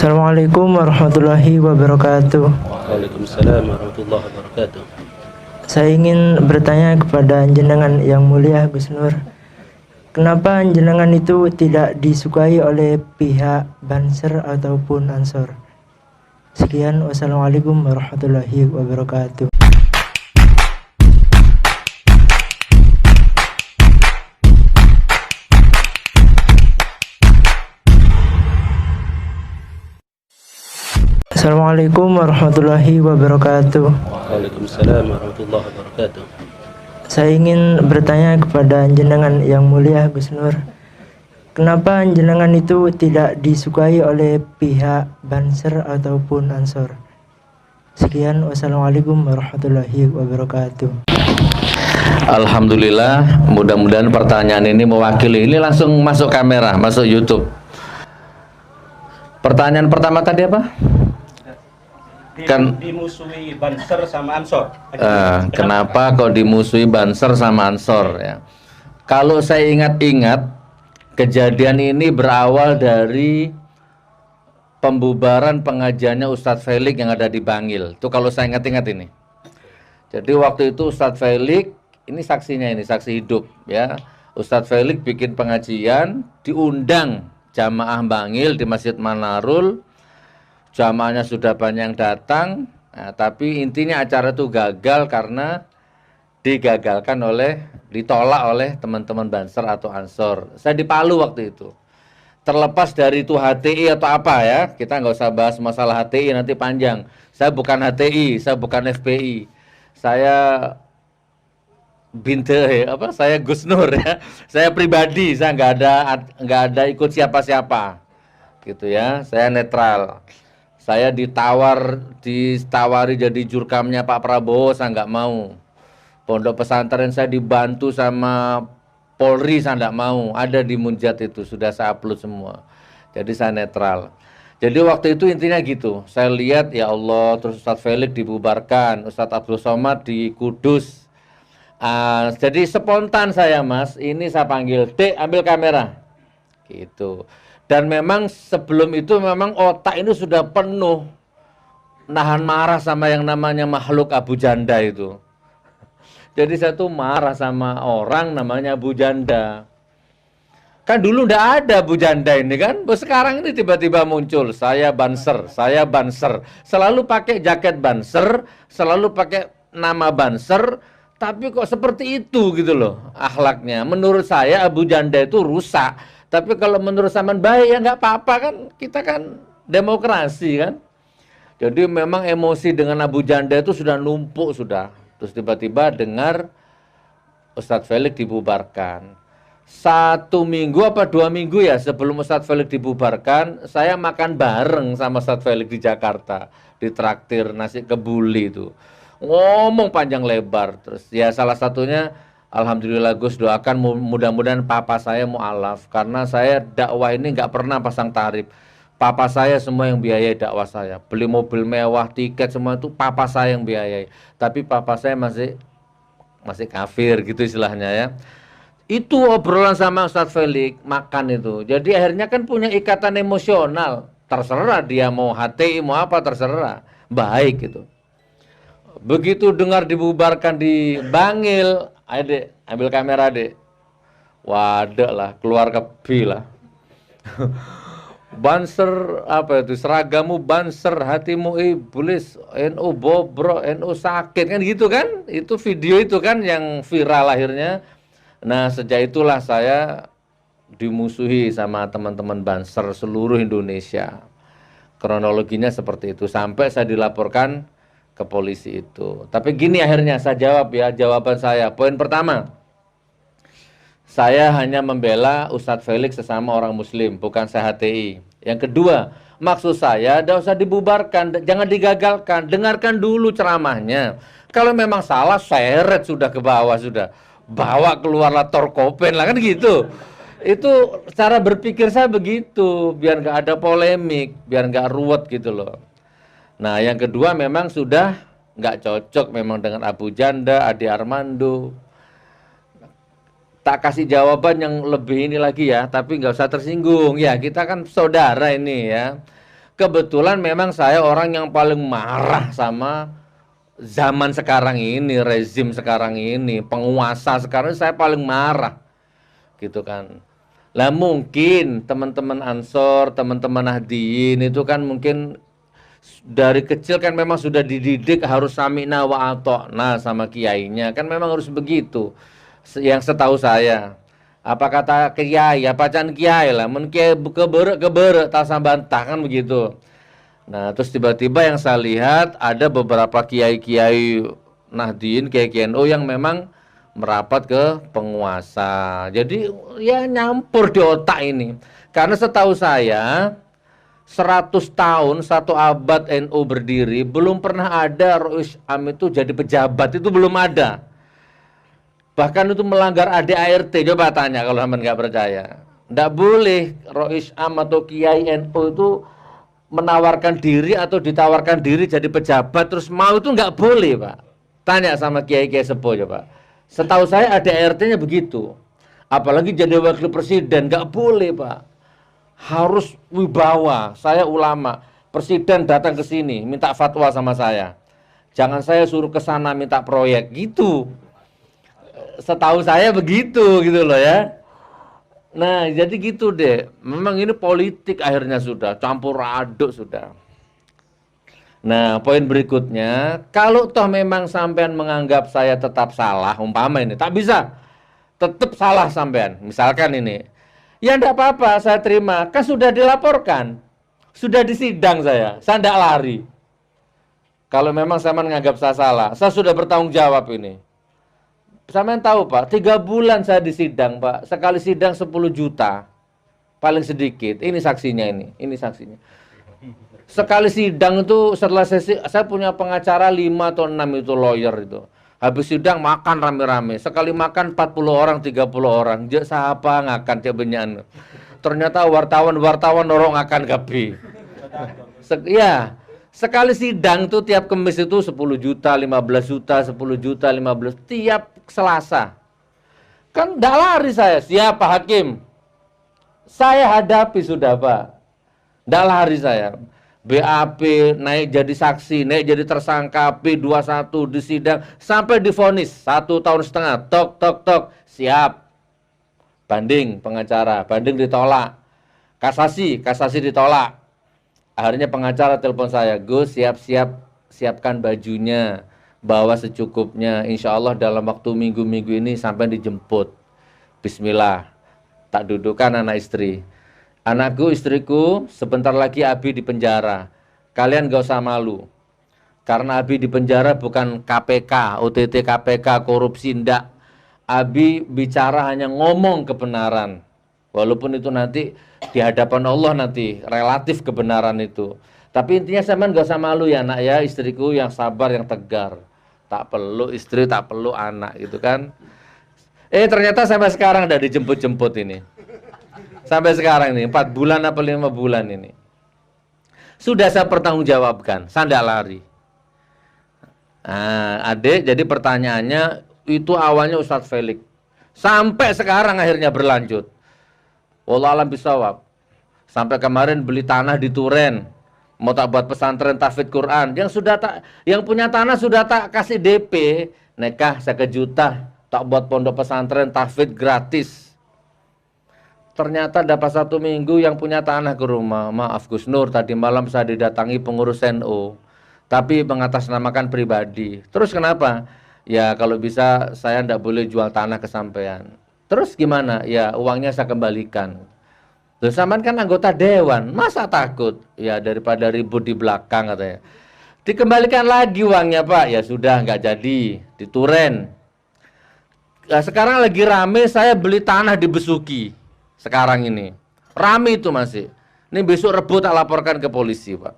Assalamualaikum warahmatullahi wabarakatuh. Waalaikumsalam warahmatullahi wabarakatuh. Saya ingin bertanya kepada jenengan yang mulia Gus Nur, kenapa jenengan itu tidak disukai oleh pihak Banser ataupun Ansor? Sekian, wassalamualaikum warahmatullahi wabarakatuh. Assalamualaikum warahmatullahi wabarakatuh. Waalaikumsalam warahmatullahi wabarakatuh. Saya ingin bertanya kepada jenengan yang mulia Gus Nur, kenapa jenengan itu tidak disukai oleh pihak Banser ataupun Ansor? Sekian, wassalamualaikum warahmatullahi wabarakatuh. Alhamdulillah, mudah-mudahan pertanyaan ini mewakili. Ini langsung masuk kamera, masuk YouTube. Pertanyaan pertama tadi apa? Dimusuhi Banser sama Ansor. Kenapa kok dimusuhi Banser sama Ansor ya? Kalau saya ingat-ingat, kejadian ini berawal dari pembubaran pengajiannya Ustadz Felix yang ada di Bangil. Itu kalau saya ingat-ingat ini. Jadi waktu itu Ustadz Felix, ini saksinya, ini saksi hidup ya. Ustadz Felix bikin pengajian, diundang jamaah Bangil di Masjid Manarul. Jamaahnya sudah banyak yang datang, nah, tapi intinya acara itu gagal karena ditolak oleh teman-teman Banser atau Ansor. Saya di Palu waktu itu. Terlepas dari itu HTI atau apa ya, kita nggak usah bahas masalah HTI, nanti panjang. Saya bukan HTI, saya bukan FPI. Saya saya Gus Nur ya. Saya pribadi, saya nggak ada ikut siapa-siapa, gitu ya. Saya netral. Saya ditawari jadi jurkamnya Pak Prabowo, saya nggak mau. Pondok pesantren saya dibantu sama Polri, saya nggak mau. Ada di Munjat itu, sudah saya upload semua. Jadi saya netral. Jadi waktu itu intinya gitu. Saya lihat, ya Allah, terus Ustadz Felix dibubarkan, Ustadz Abdul Somad di Kudus. Jadi spontan saya, Mas, ini saya panggil, Dek, ambil kamera. Gitu. Dan memang sebelum itu memang otak ini sudah penuh nahan marah sama yang namanya makhluk Abu Janda itu. Jadi saya tuh marah sama orang namanya Abu Janda. Kan dulu ndak ada Abu Janda ini kan. Sekarang ini tiba-tiba muncul, saya Banser. Selalu pakai jaket Banser, selalu pakai nama Banser, tapi kok seperti itu gitu loh akhlaknya. Menurut saya Abu Janda itu rusak. Tapi kalau menurut zaman baik ya nggak apa-apa kan, kita kan demokrasi kan. Jadi memang emosi dengan Abu Janda itu sudah numpuk sudah. Terus tiba-tiba dengar Ustadz Felix dibubarkan. 1 minggu apa 2 minggu ya sebelum Ustadz Felix dibubarkan, saya makan bareng sama Ustadz Felix di Jakarta, di traktir nasi kebuli itu. Ngomong panjang lebar, terus ya salah satunya, alhamdulillah Gus, doakan mudah-mudahan papa saya mu'alaf. Karena saya dakwah ini nggak pernah pasang tarif. Papa saya semua yang biayai dakwah saya. Beli mobil mewah, tiket, semua itu papa saya yang biayai. Tapi papa saya masih kafir gitu istilahnya ya. Itu obrolan sama Ustadz Felix, makan itu. Jadi akhirnya kan punya ikatan emosional. Terserah dia mau HTI, mau apa, terserah. Baik gitu. Begitu dengar dibubarkan di Bangil, ayo Dek, ambil kamera Dek. Waduh lah, keluar kebi lah. Banser apa itu, seragamu Banser, hatimu iblis, NU bobrok, NU sakit, kan gitu kan. Itu video itu kan yang viral akhirnya. Nah sejak itulah saya dimusuhi sama teman-teman Banser seluruh Indonesia. Kronologinya seperti itu, sampai saya dilaporkan ke polisi itu. Tapi gini akhirnya saya jawab ya, jawaban saya. Poin pertama, saya hanya membela Ustadz Felix sesama orang muslim, bukan saya HTI. Yang kedua, maksud saya tidak usah dibubarkan, jangan digagalkan, dengarkan dulu ceramahnya. Kalau memang salah, seret sudah ke bawah sudah. Bawa keluarlah torkopen lah kan gitu. Itu cara berpikir saya begitu, biar nggak ada polemik, biar nggak ruwet gitu loh. Nah yang kedua memang sudah nggak cocok memang dengan Abu Janda, Ade Armando. Tak kasih jawaban yang lebih ini lagi ya, tapi nggak usah tersinggung ya, kita kan saudara ini ya. kebetulan memang saya orang yang paling marah sama zaman sekarang ini, rezim sekarang ini, penguasa sekarang ini saya paling marah. Gitu kan. Lah mungkin teman-teman Ansor, teman-teman Nahdliyin itu kan mungkin dari kecil kan memang sudah dididik harus sami'na wa ata'na sama kiainya, kan memang harus begitu. Yang setahu saya. Apa kata kiai, apa can kiai lah, mun kiai keberek tak sambantah kan begitu. Nah, terus tiba-tiba yang saya lihat ada beberapa kiai-kiai Nahdliyin, kiai-kiai NU yang memang merapat ke penguasa. Jadi ya nyampur di otak ini. Karena setahu saya 100 tahun, 1 abad NU berdiri, belum pernah ada Rois Am itu jadi pejabat, itu belum ada. Bahkan itu melanggar ADART, coba tanya kalau teman nggak percaya. Nggak boleh Rois Am atau Kiai NU itu menawarkan diri atau ditawarkan diri jadi pejabat terus mau, itu nggak boleh Pak. Tanya sama Kiai-Kiai sepuh coba. Setahu saya ADART-nya begitu. Apalagi jadi wakil presiden, nggak boleh Pak. Harus wibawa, saya ulama. Presiden datang ke sini minta fatwa sama saya. Jangan saya suruh ke sana minta proyek gitu. Setahu saya begitu gitu loh ya. Nah, jadi gitu deh. Memang ini politik akhirnya sudah campur aduk sudah. Nah, poin berikutnya, kalau toh memang sampean menganggap saya tetap salah, umpama ini, tak bisa. Tetap salah sampean. Misalkan ini. Ya enggak apa-apa, saya terima. Kan sudah dilaporkan. Sudah disidang saya enggak lari. Kalau memang saya menganggap saya salah, saya sudah bertanggung jawab ini. Sampean tahu Pak, 3 bulan saya disidang Pak. Sekali sidang 10 juta. Paling sedikit. Ini saksinya ini saksinya. Sekali sidang itu setelah sesi, saya punya pengacara 5 atau 6 itu lawyer itu. Habis sidang makan rame-rame. Sekali makan 40 orang, 30 orang. Jek sahapa ngakan tiap benyan. Ternyata wartawan norong akan kapi. Ya. Sekali sidang tuh tiap Kamis itu 10 juta, 15 juta, 10 juta, 15 tiap Selasa. Kan enggak lari saya. Siapa hakim? Saya hadapi sudah Pak. Enggak lari saya. BAP naik jadi saksi, naik jadi tersangka, P21 disidang sampai divonis 1,5 tahun. Tok. Siap. Banding pengacara, banding ditolak. Kasasi ditolak. Akhirnya pengacara telepon saya, Gus siapkan bajunya, bawa secukupnya. Insya Allah dalam waktu minggu-minggu ini sampai dijemput. Bismillah. Tak dudukkan anak istri. Anakku, istriku, sebentar lagi Abi di penjara. Kalian gak usah malu. Karena Abi di penjara bukan KPK, OTT KPK, korupsi, ndak. Abi bicara hanya ngomong kebenaran. Walaupun itu nanti di hadapan Allah nanti relatif kebenaran itu. Tapi intinya saya gak usah malu ya nak ya, istriku yang sabar, yang tegar. Tak perlu istri, tak perlu anak gitu kan. Ternyata sampai sekarang udah dijemput-jemput ini. Sampai sekarang ini 4 bulan apa 5 bulan ini. Sudah saya pertanggungjawabkan, saya nggak lari. Nah, adik, jadi pertanyaannya itu awalnya Ustadz Felix. Sampai sekarang akhirnya berlanjut. Wallahu a'lam bishawab. Sampai kemarin beli tanah di Turen, mau tak buat pesantren tahfidz Quran. Yang punya tanah sudah tak kasih DP, nekah 1 juta, tak buat pondok pesantren tahfidz gratis. Ternyata dapat 1 minggu yang punya tanah ke rumah. Maaf Gus Nur, tadi malam saya didatangi pengurus NU, tapi mengatasnamakan pribadi. Terus kenapa? Ya kalau bisa saya tidak boleh jual tanah ke sampean. Terus gimana? Ya uangnya saya kembalikan. Loh sampean kan anggota dewan, masa takut? Ya daripada ribut di belakang katanya. Dikembalikan lagi uangnya Pak. Ya sudah nggak jadi, di Turen. Nah, sekarang lagi rame saya beli tanah di Besuki. Sekarang ini rame itu masih. Ini besok Rebo tak laporkan ke polisi Pak.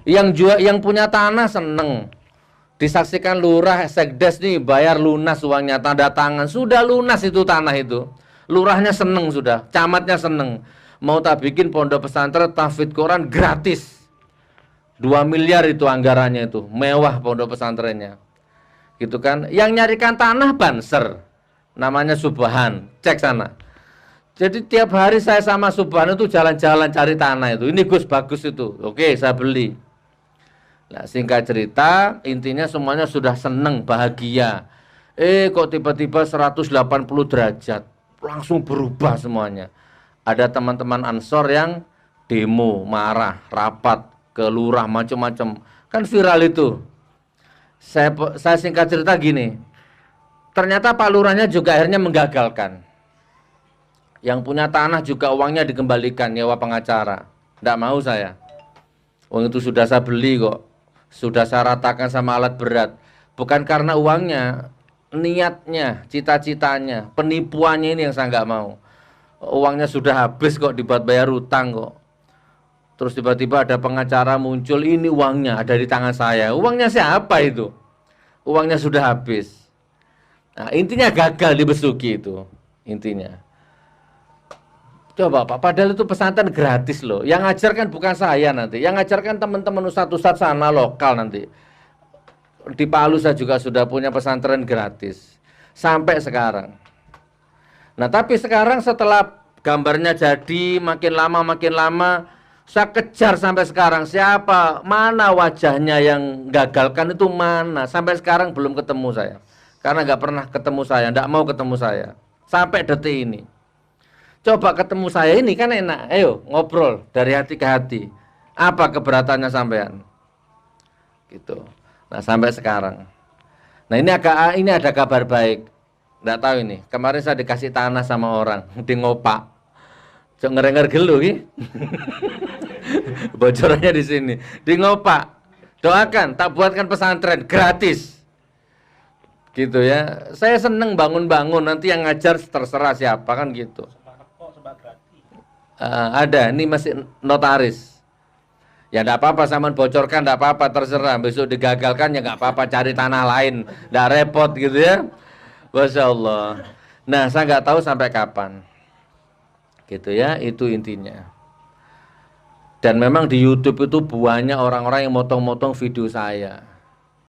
Yang punya tanah seneng. Disaksikan lurah, sekdes nih bayar lunas uangnya, tanda tangan. Sudah lunas itu tanah itu. Lurahnya seneng sudah, camatnya seneng. Mau tak bikin pondok pesantren tahfidz Quran gratis. 2 miliar itu anggarannya itu. Mewah pondok pesantrennya. Gitu kan. Yang nyarikan tanah Banser. Namanya Subhan. Cek sana. Jadi tiap hari saya sama Subhan itu jalan-jalan cari tanah itu. Ini Gus bagus itu. Oke, saya beli. Nah, singkat cerita, intinya semuanya sudah seneng, bahagia. Kok tiba-tiba 180 derajat. Langsung berubah semuanya. Ada teman-teman Ansor yang demo, marah, rapat ke lurah macam-macam. Kan viral itu. Saya singkat cerita gini. Ternyata Pak Lurahnya juga akhirnya menggagalkan. Yang punya tanah juga uangnya dikembalikan, nyewa pengacara. Tidak mau saya. Uang itu sudah saya beli kok. Sudah saya ratakan sama alat berat. Bukan karena uangnya, niatnya, cita-citanya, penipuannya ini yang saya nggak mau. Uangnya sudah habis kok dibuat bayar utang kok. Terus tiba-tiba ada pengacara muncul, ini uangnya ada di tangan saya. Uangnya siapa itu? Uangnya sudah habis. Nah, intinya gagal dibesuki itu. Intinya. Coba Pak, padahal itu pesantren gratis loh. Yang ngajarkan bukan saya nanti. Yang ngajarkan teman-teman ustadz-ustadz sana lokal nanti. Di Palu saya juga sudah punya pesantren gratis. Sampai sekarang. Nah tapi sekarang setelah gambarnya jadi makin lama saya kejar sampai sekarang. Siapa, mana wajahnya yang gagalkan itu mana. Sampai sekarang belum ketemu saya. Karena nggak pernah ketemu saya, nggak mau ketemu saya. Sampai detik ini. Coba ketemu saya ini kan enak. Ayo ngobrol dari hati ke hati. Apa keberatannya sampean? Gitu. Nah sampai sekarang. Nah ini ada kabar baik. Nggak tahu ini. Kemarin saya dikasih tanah sama orang di Ngopak. Cok ngerenger gelu ki. Bocorannya di sini. Di Ngopak. Doakan, tak buatkan pesantren gratis. Gitu ya. Saya seneng bangun-bangun. Nanti yang ngajar terserah siapa kan gitu. Ada, ini masih notaris. Ya enggak apa-apa, sama bocorkan enggak apa-apa, terserah. Besok digagalkan ya enggak apa-apa, cari tanah lain, enggak repot gitu ya. Masya Allah. Nah, saya enggak tahu sampai kapan. Gitu ya, itu intinya. Dan memang di YouTube itu banyak orang-orang yang motong-motong video saya.